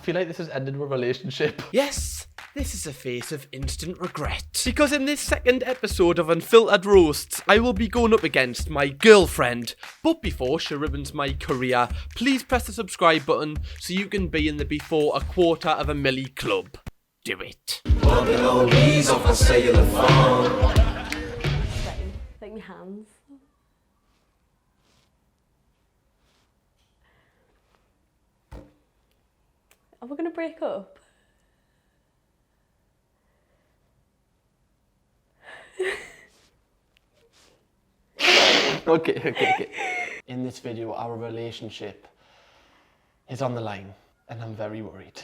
feel like this has ended a relationship. Yes, this is a face of instant regret. Because in this second episode of Unfiltered Roasts, I will be going up against my girlfriend. But before she ruins my career, please press the subscribe button so you can be in the before a 250,000 club. Do it. Like my hands. Are we going to break up? Okay. In this video, our relationship is on the line, and I'm very worried.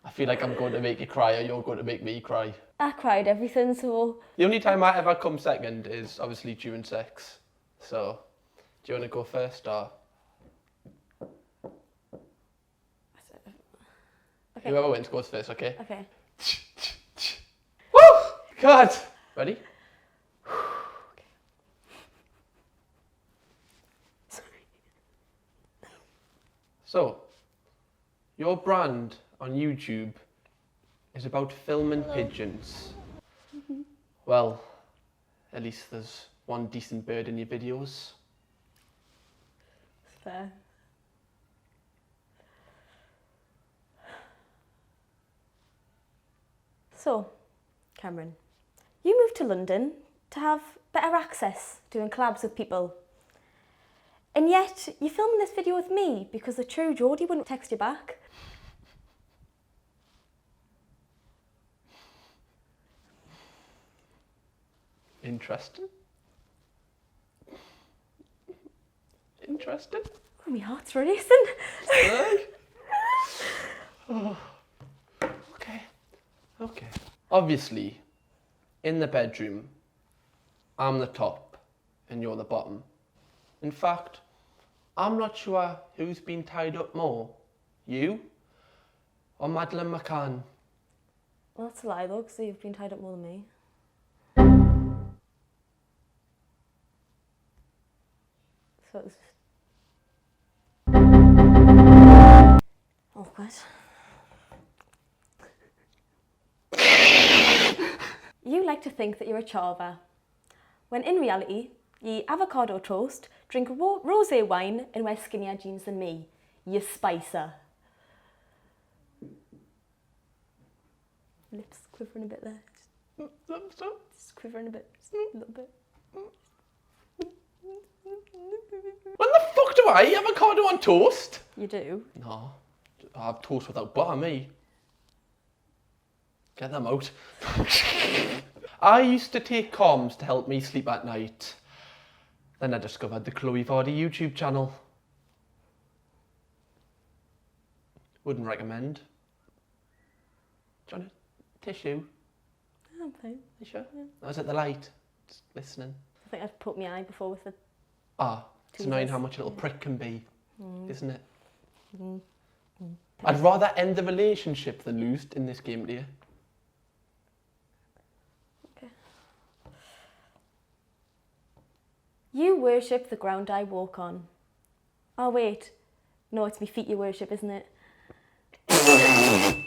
I feel like I'm going to make you cry, or you're going to make me cry. I cried everything, so... The only time I ever come second is obviously during sex. So, do you want to go first, or...? Okay. Whoever wins goes first, okay? Okay. Woo! God! Ready? Okay. Sorry. So, your brand on YouTube is about filming pigeons. Mm-hmm. Well, at least there's one decent bird in your videos. It's fair. So, Cameron, you moved to London to have better access doing collabs with people. And yet, you're filming this video with me because the true Geordie wouldn't text you back. Interesting. Interesting. Oh, my heart's racing. Oh. Okay. Obviously, in the bedroom, I'm the top and you're the bottom. In fact, I'm not sure who's been tied up more, you or Madeleine McCann. Well, that's a lie though, because you've been tied up more than me. So it was awkward. You like to think that you're a charver, when in reality, you eat avocado toast, drink rosé wine and wear skinnier jeans than me. You spicer. Lips quivering a bit there. Just quivering a bit, just a little bit. When the fuck do I eat avocado on toast? You do? No, I have toast without butter, me. Get them out. I used to take comms to help me sleep at night. Then I discovered the Chloe Vardy YouTube channel. Wouldn't recommend. Do you want a tissue? I'm fine. You sure? Yeah. I was at the light, just listening. I think I've put my eye before with the... It's annoying how much a little prick can be, isn't it? Mm. I'd rather end the relationship than lose in this game, dear. Okay. You worship the ground I walk on. Oh wait, no, it's me feet you worship, isn't it? I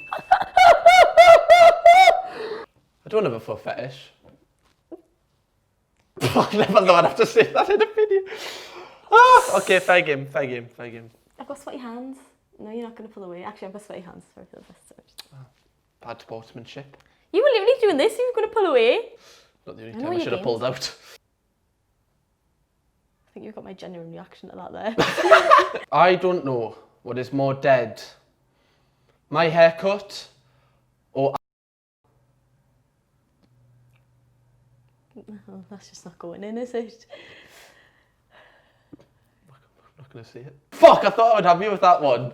don't have a foot fetish. I never thought I'd have to say that in a video. Okay, fair game. I've got sweaty hands. No, you're not going to pull away. Actually, I've got sweaty hands. Sorry for the first time. Bad sportsmanship. You were literally doing this, you were going to pull away. Not the only I know time I you should have didn't. pulled out. I think you've got my genuine reaction to that there. I don't know what is more dead. My haircut or... Oh, that's just not going in, is it? I'm not going to see it. Fuck, I thought I would have you with that one.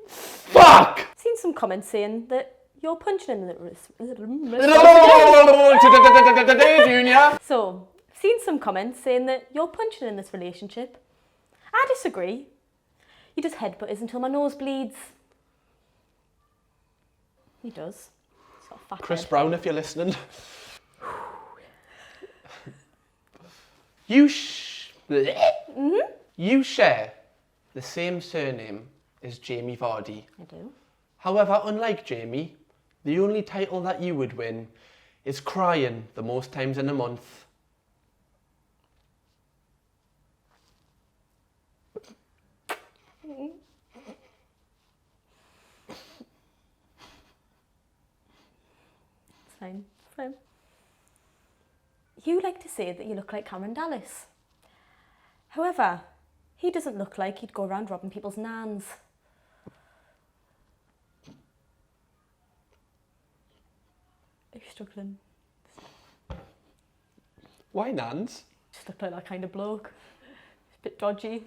Fuck! I've seen some comments saying that you're punching in the... Junior. So, I've seen some comments saying that you're punching in this relationship. I disagree. You just headbutt us until my nose bleeds. He does. He's got a fat Chris head. Brown, if you're listening. You share the same surname is Jamie Vardy. I do. However, unlike Jamie, the only title that you would win is crying the most times in a month. It's fine. It's fine. You like to say that you look like Cameron Dallas. However, he doesn't look like he'd go around robbing people's nans. Are you struggling? Why nans? Just look like that kind of bloke. A bit dodgy.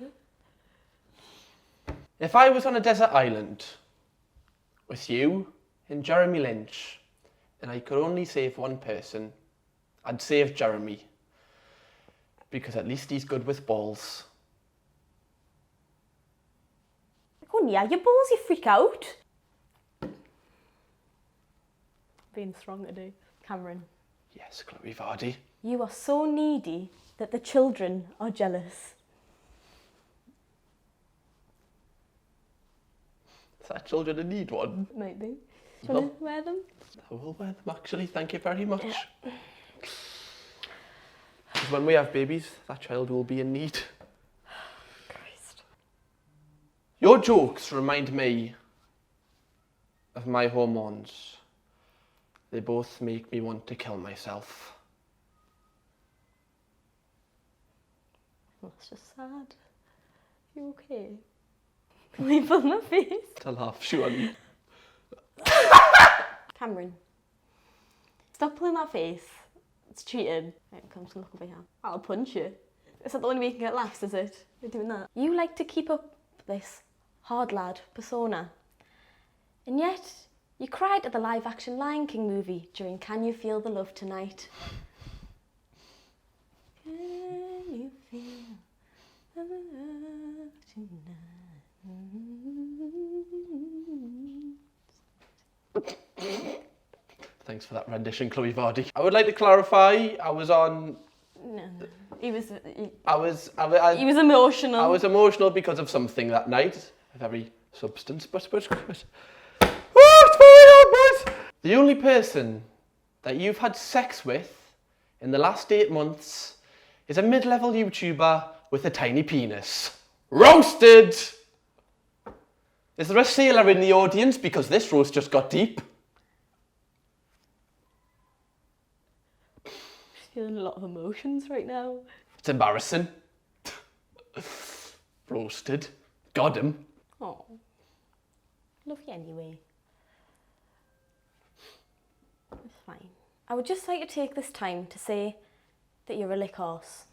If I was on a desert island with you and Jeremy Lynch and I could only save one person, I'd save Jeremy. Because at least he's good with balls. Go on, yeah, your balls, you freak out. Being strong today. Cameron. Yes, Chloe Vardy. You are so needy that the children are jealous. Is that children in need one? Might be. Do you want to wear them? I will wear them actually, thank you very much. Because when we have babies, that child will be in need. Christ. Your jokes remind me of my hormones. They both make me want to kill myself. That's just sad. You okay? Leave on my face. To laugh, surely. Cameron. Stop pulling that face. It's cheating. Right, come to look over here. I'll punch you. Is that the only way you can get laughs, is it? You're doing that. You like to keep up this hard lad persona. And yet, you cried at the live-action Lion King movie during Can You Feel the Love Tonight? Can you feel the love tonight? Thanks for that rendition, Chloe Vardy. I would like to clarify, I was on... No, he was emotional. I was emotional because of something that night. A very substance, but it's very hard, boys. The only person that you've had sex with in the last 8 months is a mid-level YouTuber with a tiny penis. Roasted! Is there a sailor in the audience? Because this roast just got deep. Feeling a lot of emotions right now. It's embarrassing. Roasted. Got him. Oh, love you anyway. It's fine. I would just like to take this time to say that you're a lick horse.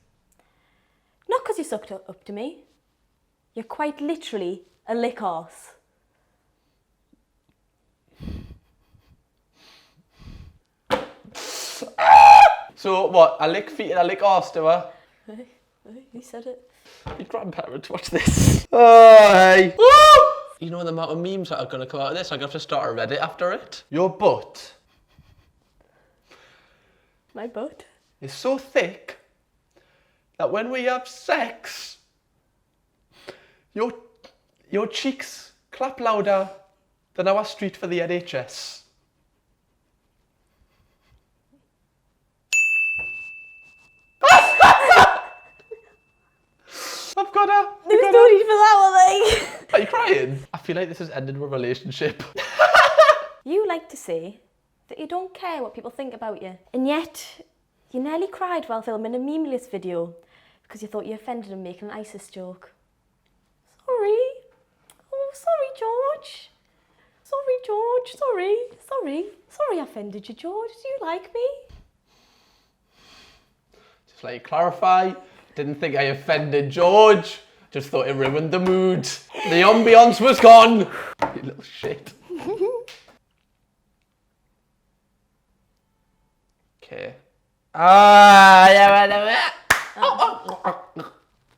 Not because you sucked up to me. You're quite literally a lick horse. So what, a lick feet and a lick arse to her? You said it. Your grandparents watch this. Oh, hey. Woo! You know the amount of memes that are going to come out of this? I'm going to have to start a Reddit after it. Your butt My butt. is so thick that when we have sex, your cheeks clap louder than our street for the NHS. I've got her. There was no need for that one, like. Are you crying? I feel like this has ended a relationship. You like to say that you don't care what people think about you. And yet, you nearly cried while filming a memeless video because you thought you offended him making an ISIS joke. Sorry. Oh, sorry, George. Sorry, George. Sorry I offended you, George. Do you like me? Just let you clarify. Didn't think I offended George. Just thought it ruined the mood. The ambience was gone. You little shit. Okay.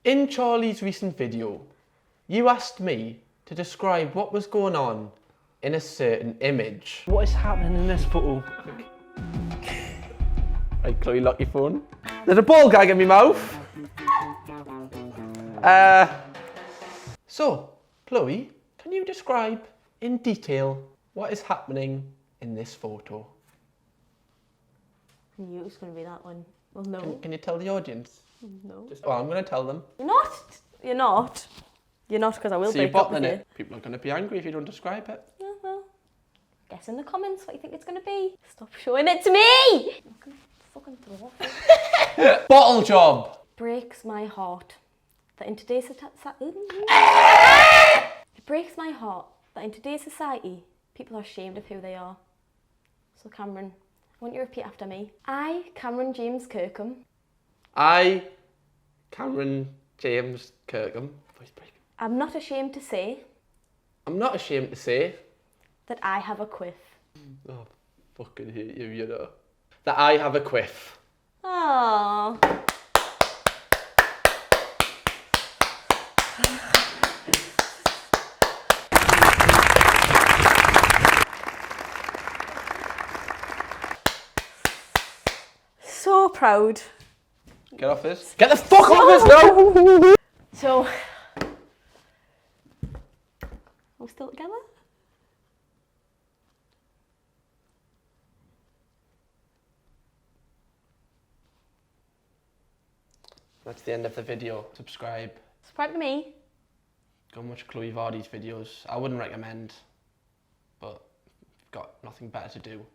In Charlie's recent video, you asked me to describe what was going on in a certain image. What is happening in this photo? Right, Chloe, lock your phone. There's a ball gag in my mouth. So, Chloe, Can you describe in detail what is happening in this photo? I knew it was going to be that one. Well, no. Can you tell the audience? No. Well, I'm going to tell them. You're not. You're not. You're not, because I will So you're break up with bottling you. it. People are going to be angry if you don't describe it. Yeah, well, guess in the comments what you think it's going to be. Stop showing it to me! I'm going to fucking throw off. Bottle job! Breaks my heart that in today's it breaks my heart that in today's society people are ashamed of who they are. So Cameron, I want you to repeat after me. I, Cameron James Kirkham. I, Cameron James Kirkham. Voice break. I'm not ashamed to say I'm not ashamed to say. that I have a quiff. Oh, fucking hate you, you know. That I have a quiff. Aww. So proud. Get off this. Get the fuck off this now! So, are we still together? That's the end of the video. Subscribe. Subscribe to me. Go and watch Chloe Vardy's videos. I wouldn't recommend, but if you've got nothing better to do,